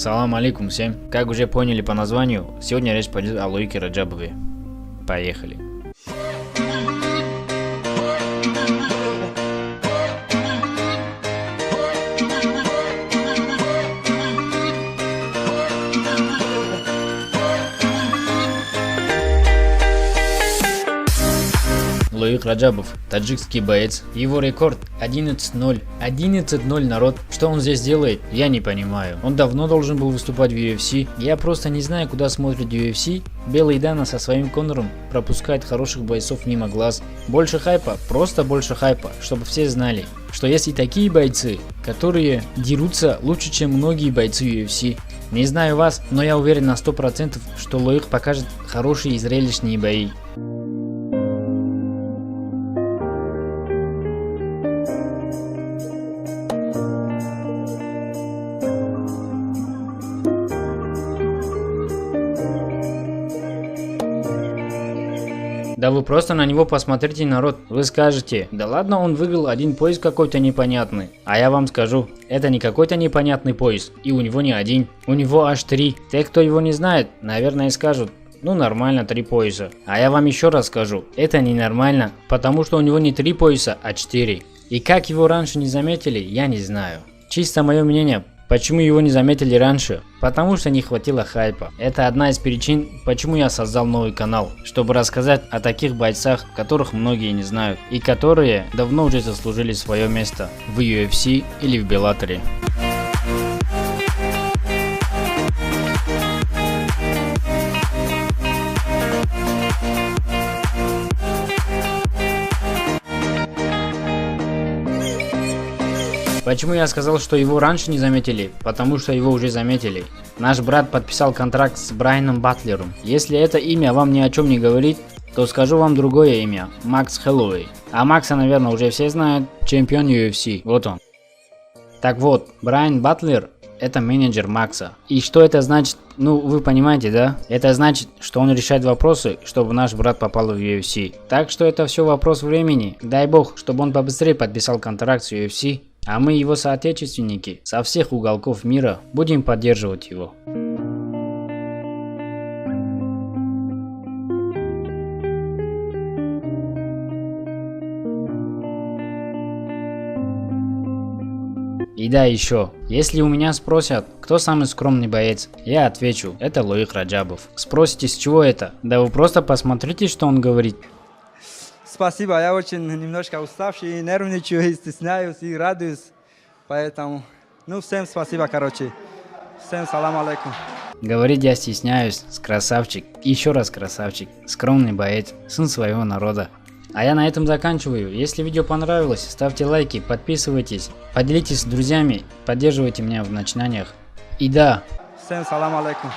Салам алейкум всем. Как уже поняли по названию, сегодня речь пойдет о Лоике Раджабове. Поехали. Лоик Раджабов, таджикский боец. Его рекорд 11-0. 11-0, народ. Что он здесь делает, я не понимаю. Он давно должен был выступать в UFC. Я просто не знаю, куда смотрит UFC. Белый Дана со своим Конором пропускает хороших бойцов мимо глаз. Больше хайпа, просто больше хайпа, чтобы все знали, что есть и такие бойцы, которые дерутся лучше, чем многие бойцы UFC. Не знаю вас, но я уверен на 100%, что Лоик покажет хорошие и зрелищные бои. Да вы просто на него посмотрите, народ. Вы скажете, да ладно, он выиграл один пояс какой-то непонятный. А я вам скажу, это не какой-то непонятный пояс. И у него не один, у него аж 3. Те, кто его не знает, наверное скажут, ну нормально 3 пояса. А я вам еще раз скажу, это ненормально, потому что у него не 3 пояса, а 4. И как его раньше не заметили, я не знаю. Чисто мое мнение. Почему его не заметили раньше? Потому что не хватило хайпа. Это одна из причин, почему я создал новый канал, чтобы рассказать о таких бойцах, которых многие не знают, и которые давно уже заслужили свое место в UFC или в Беллаторе. Почему я сказал, что его раньше не заметили? Потому что его уже заметили. Наш брат подписал контракт с Брайаном Батлером. Если это имя вам ни о чем не говорит, то скажу вам другое имя. Макс Хэллоуэй. А Макса, наверное, уже все знают. Чемпион UFC. Вот он. Так вот, Брайан Батлер — это менеджер Макса. И что это значит? Ну, вы понимаете, да? Это значит, что он решает вопросы, чтобы наш брат попал в UFC. Так что это все вопрос времени. Дай бог, чтобы он побыстрее подписал контракт с UFC. А мы, его соотечественники, со всех уголков мира будем поддерживать его. И да, еще, если у меня спросят, кто самый скромный боец, я отвечу, это Лоик Раджабов. Спросите, с чего это? Да вы просто посмотрите, что он говорит. Спасибо, я очень немножко уставший, нервничаю, и стесняюсь и радуюсь, поэтому, ну всем спасибо, короче, всем салам алейкум. Говорит, я стесняюсь, красавчик, еще раз красавчик, скромный боец, сын своего народа. А я на этом заканчиваю. Если видео понравилось, ставьте лайки, подписывайтесь, поделитесь с друзьями, поддерживайте меня в начинаниях. И да. Всем салам алейкум.